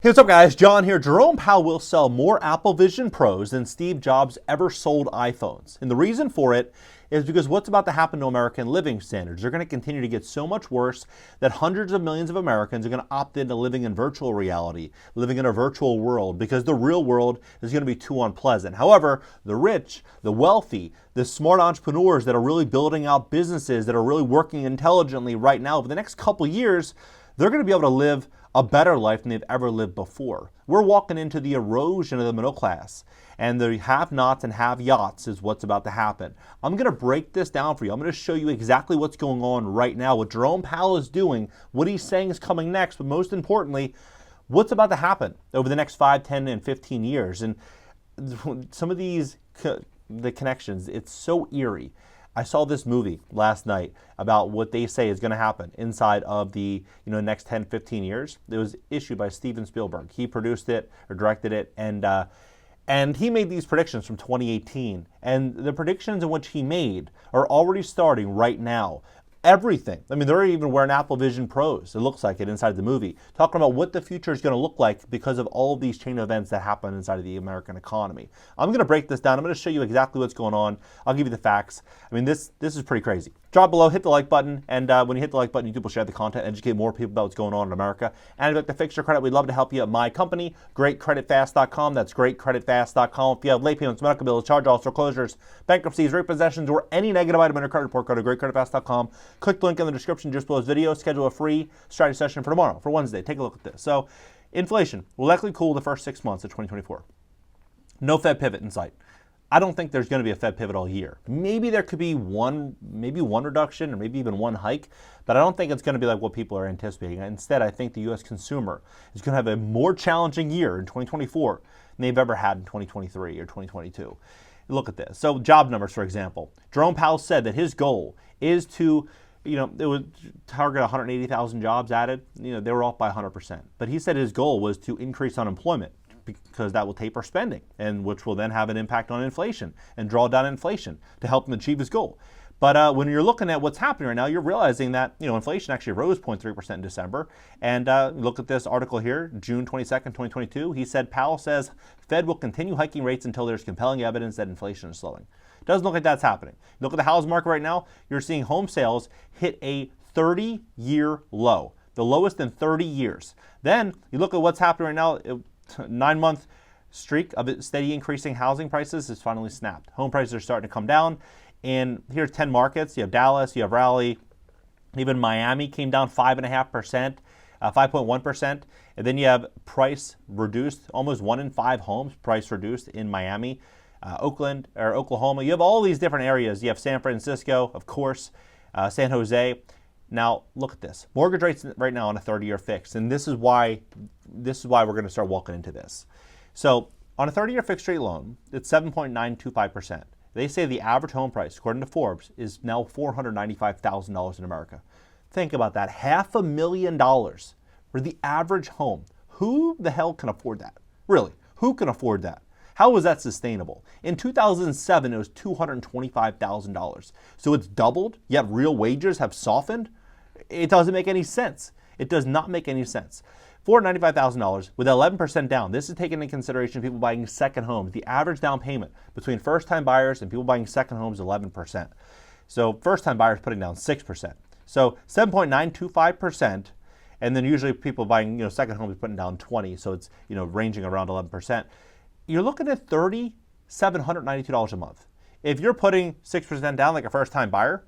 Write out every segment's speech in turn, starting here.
Hey, what's up guys? John here. Jerome Powell will sell more Apple Vision Pros than Steve Jobs ever sold iPhones. And the reason for it is because what's about to happen to American living standards? They're going to continue to get so much worse that hundreds of millions of Americans are going to opt into living in virtual reality, living in a virtual world, because the real world is going to be too unpleasant. However, the rich, the wealthy, the smart entrepreneurs that are really building out businesses, that are really working intelligently right now over the next couple years, they're going to be able to live a better life than they've ever lived before. We're walking into the erosion of the middle class, and the have-nots and have-yachts is what's about to happen. I'm going to break this down for you. I'm going to show you exactly what's going on right now, what Jerome Powell is doing, what he's saying is coming next, but most importantly, what's about to happen over the next 5, 10, and 15 years. And some of these, the connections, it's so eerie. I saw this movie last night about what they say is going to happen inside of the next 10, 15 years. It was issued by Steven Spielberg. He produced it or directed it, and he made these predictions from 2018. And the predictions in which he made are already starting right now. Everything. I mean, they're even wearing Apple Vision Pros. It looks like it inside the movie. Talking about what the future is going to look like because of all of these chain of events that happen inside of the American economy. I'm going to break this down. I'm going to show you exactly what's going on. I'll give you the facts. I mean, this is pretty crazy. Drop below, hit the like button, and when you hit the like button, YouTube will share the content, educate more people about what's going on in America. And if you'd like to fix your credit, we'd love to help you at my company, GreatCreditFast.com. That's GreatCreditFast.com. If you have late payments, medical bills, charge-offs, foreclosures, bankruptcies, repossessions, or any negative item in your credit report, go to GreatCreditFast.com. Click the link in the description just below this video. Schedule a free strategy session for tomorrow, for Wednesday. Take a look at this. So, inflation will likely cool the first 6 months of 2024. No Fed pivot in sight. I don't think there's going to be a Fed pivot all year. Maybe there could be one reduction or maybe even one hike, but I don't think it's going to be like what people are anticipating. Instead, I think the U.S. consumer is going to have a more challenging year in 2024 than they've ever had in 2023 or 2022. Look at this. So job numbers, for example. Jerome Powell said that his goal is to it would target 180,000 jobs added. They were off by 100%. But he said his goal was to increase unemployment because that will taper spending, and which will then have an impact on inflation and draw down inflation to help him achieve his goal. But when you're looking at what's happening right now, you're realizing that inflation actually rose 0.3% in December. And look at this article here, June 22nd, 2022. He said, Powell says Fed will continue hiking rates until there's compelling evidence that inflation is slowing. Doesn't look like that's happening. Look at the housing market right now. You're seeing home sales hit a 30-year low, the lowest in 30 years. Then you look at what's happening right now. 9-month streak of steady increasing housing prices has finally snapped. Home prices are starting to come down. And here's 10 markets. You have Dallas, you have Raleigh, even Miami came down 5.5%, 5.1%. And then you have price reduced, almost 1 in 5 homes price reduced in Miami, Oklahoma. You have all these different areas. You have San Francisco, of course, San Jose. Now, look at this. Mortgage rates right now on a 30-year fix, and this is why we're going to start walking into this. So, on a 30-year fixed rate loan, it's 7.925%. They say the average home price, according to Forbes, is now $495,000 in America. Think about that. $500,000 for the average home. Who the hell can afford that? Really, who can afford that? How is that sustainable? In 2007, it was $225,000. So it's doubled, yet real wages have softened? It doesn't make any sense. It does not make any sense. $495,000 with 11% down. This is taking into consideration people buying second homes. The average down payment between first-time buyers and people buying second homes is 11%. So first-time buyers putting down 6%. So 7.925%, and then usually people buying second homes putting down 20. So it's ranging around 11%. You're looking at $3,792 a month. If you're putting 6% down like a first-time buyer,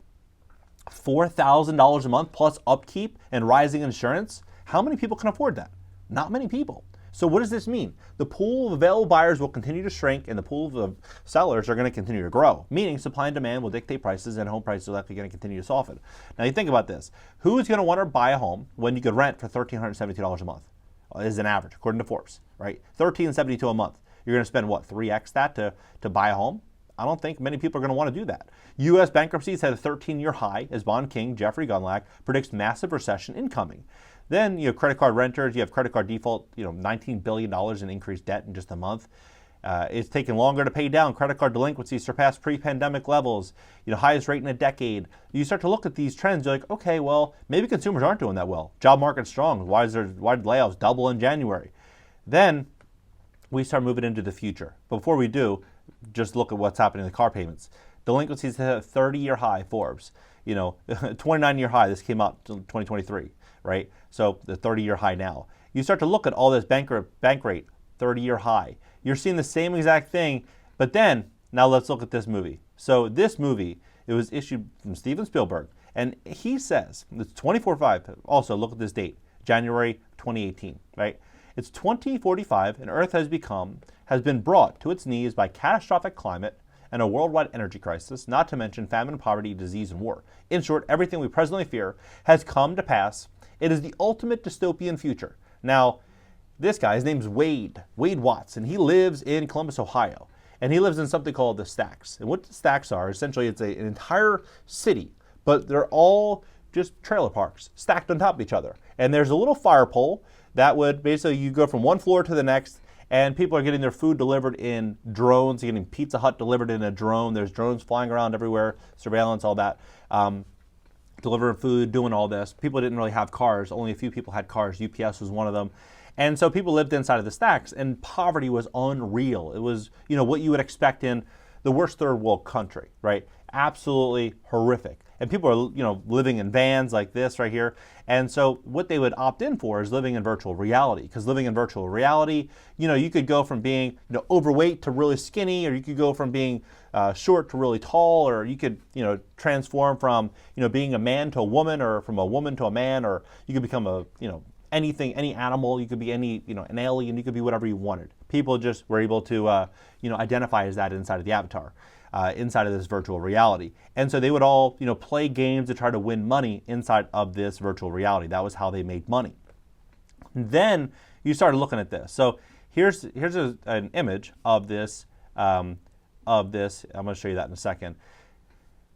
$4,000 a month plus upkeep and rising insurance, how many people can afford that? Not many people. So what does this mean? The pool of available buyers will continue to shrink and the pool of sellers are going to continue to grow, meaning supply and demand will dictate prices and home prices are likely going to continue to soften. Now you think about this. Who is going to want to buy a home when you could rent for $1,372 a month? Is an average, according to Forbes, right? $1,372 a month. You're going to spend, what, 3x that to buy a home? I don't think many people are going to want to do that. U.S. bankruptcies had a 13-year high as bond king Jeffrey Gundlach predicts massive recession incoming. Then you have credit card renters, you have credit card default, $19 billion in increased debt in just a month. It's taken longer to pay down. Credit card delinquencies surpassed pre-pandemic levels, highest rate in a decade. You start to look at these trends, you're like, okay, well, maybe consumers aren't doing that well. Job market's strong. Why did layoffs double in January? Then we start moving into the future. But before we do, just look at what's happening in the car payments. Delinquencies hit a 30-year high, Forbes. 29-year high, this came out in 2023, right? So the 30-year high now. You start to look at all this bank rate, 30-year high. You're seeing the same exact thing, but then, now let's look at this movie. So this movie, it was issued from Steven Spielberg, and he says, it's 24/5, also look at this date, January 2018, right? It's 2045, and Earth has been brought to its knees by catastrophic climate and a worldwide energy crisis, not to mention famine, poverty, disease, and war. In short, everything we presently fear has come to pass. It is the ultimate dystopian future. Now, this guy, his name's Wade Watts, and he lives in Columbus, Ohio. And he lives in something called the Stacks. And what the Stacks are, essentially it's an entire city, but they're all just trailer parks stacked on top of each other. And there's a little fire pole that would basically, you go from one floor to the next, and people are getting their food delivered in drones, getting Pizza Hut delivered in a drone. There's drones flying around everywhere, surveillance, all that. Delivering food, doing all this. People didn't really have cars. Only a few people had cars. UPS was one of them. And so people lived inside of the Stacks, and poverty was unreal. It was, what you would expect in the worst third world country, right? Absolutely horrific. And people are, living in vans like this right here. And so what they would opt in for is living in virtual reality. Because living in virtual reality, you could go from being, overweight to really skinny, or you could go from being short to really tall, or you could, transform from, being a man to a woman, or from a woman to a man, or you could become a, anything, any animal. You could be any, an alien. You could be whatever you wanted. People just were able to, identify as that inside of the avatar. Inside of this virtual reality. And so they would all, play games to try to win money inside of this virtual reality. That was how they made money. And then you started looking at this. So here's an image of this. I'm going to show you that in a second.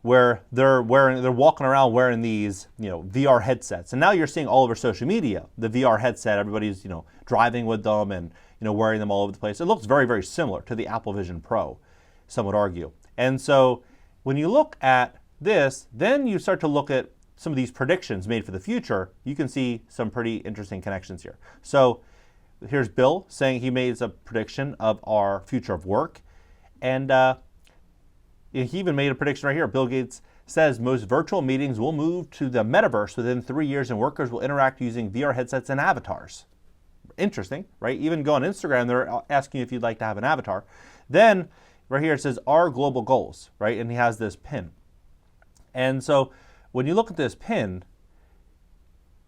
Where they're walking around wearing these, VR headsets. And now you're seeing all over social media the VR headset. Everybody's, driving with them and, wearing them all over the place. It looks very, very similar to the Apple Vision Pro, some would argue. And so when you look at this, then you start to look at some of these predictions made for the future. You can see some pretty interesting connections here. So here's Bill saying he made a prediction of our future of work. And he even made a prediction right here. Bill Gates says most virtual meetings will move to the metaverse within 3 years, and workers will interact using VR headsets and avatars. Interesting, right? Even go on Instagram, they're asking you if you'd like to have an avatar. Then right here it says our global goals, right? And he has this pin. And so when you look at this pin,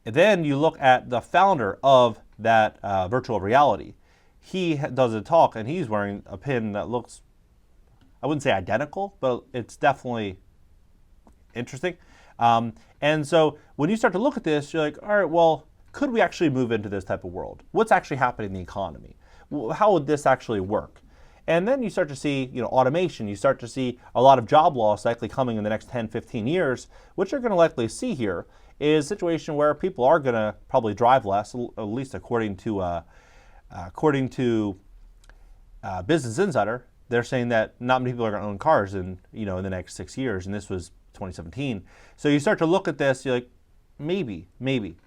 then you look at the founder of that virtual reality. He does a talk, and he's wearing a pin that looks, I wouldn't say identical, but it's definitely interesting. And so when you start to look at this, you're like, all right, well, could we actually move into this type of world? What's actually happening in the economy? How would this actually work? And then you start to see, automation. You start to see a lot of job loss likely coming in the next 10, 15 years. What you're going to likely see here is a situation where people are going to probably drive less, at least according to Business Insider. They're saying that not many people are going to own cars in the next 6 years, and this was 2017. So you start to look at this, you're like, maybe.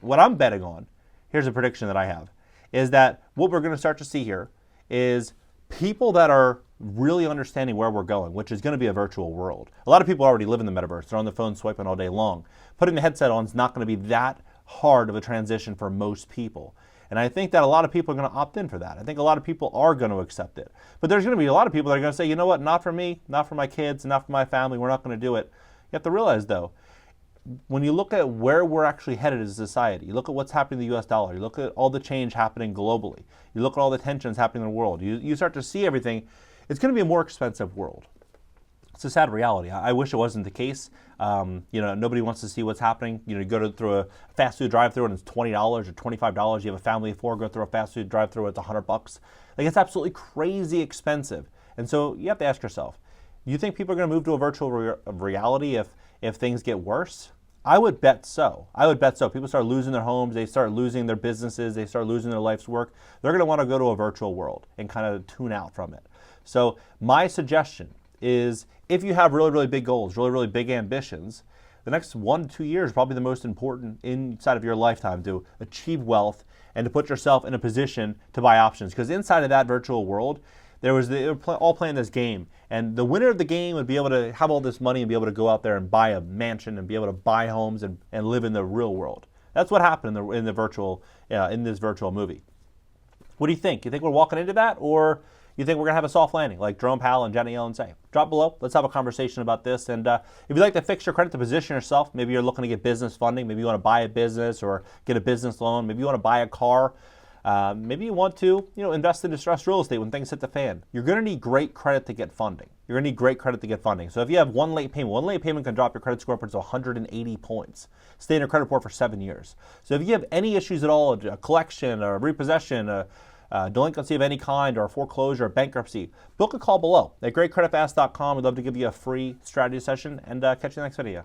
What I'm betting on, here's a prediction that I have, is that what we're going to start to see here is people that are really understanding where we're going, which is going to be a virtual world. A lot of people already live in the metaverse. They're on the phone swiping all day long. Putting the headset on is not going to be that hard of a transition for most people. And I think that a lot of people are going to opt in for that. I think a lot of people are going to accept it. But there's going to be a lot of people that are going to say, you know what, not for me, not for my kids, not for my family, we're not going to do it. You have to realize, though, when you look at where we're actually headed as a society, you look at what's happening in the US dollar, you look at all the change happening globally, you look at all the tensions happening in the world, you start to see everything, it's going to be a more expensive world. It's a sad reality. I wish it wasn't the case. Nobody wants to see what's happening. You go through a fast food drive-thru and it's $20 or $25. You have a family of four, go through a fast food drive-thru, it's $100. Like, it's absolutely crazy expensive. And so you have to ask yourself, you think people are going to move to a virtual reality if things get worse? I would bet so. People start losing their homes, they start losing their businesses, they start losing their life's work. They're going to want to go to a virtual world and kind of tune out from it. So my suggestion is, if you have really, really big goals, really, really big ambitions, the next 1 to 2 years is probably the most important inside of your lifetime to achieve wealth and to put yourself in a position to buy options. Because inside of that virtual world, they were all playing this game, and the winner of the game would be able to have all this money and be able to go out there and buy a mansion and be able to buy homes and live in the real world. That's what happened in this virtual movie. What do you think? You think we're walking into that, or you think we're going to have a soft landing like Jerome Powell and Janet Yellen say? Drop below. Let's have a conversation about this. And if you'd like to fix your credit to position yourself, maybe you're looking to get business funding, maybe you want to buy a business or get a business loan, maybe you want to buy a car, maybe you want to invest in distressed real estate when things hit the fan. You're going to need great credit to get funding. You're going to need great credit to get funding. So if you have one late payment can drop your credit score upwards to 180 points. Stay in your credit report for 7 years. So if you have any issues at all, a collection, a repossession, delinquency of any kind, or a foreclosure, or bankruptcy, book a call below at GreatCreditFast.com. We'd love to give you a free strategy session, and catch you in the next video.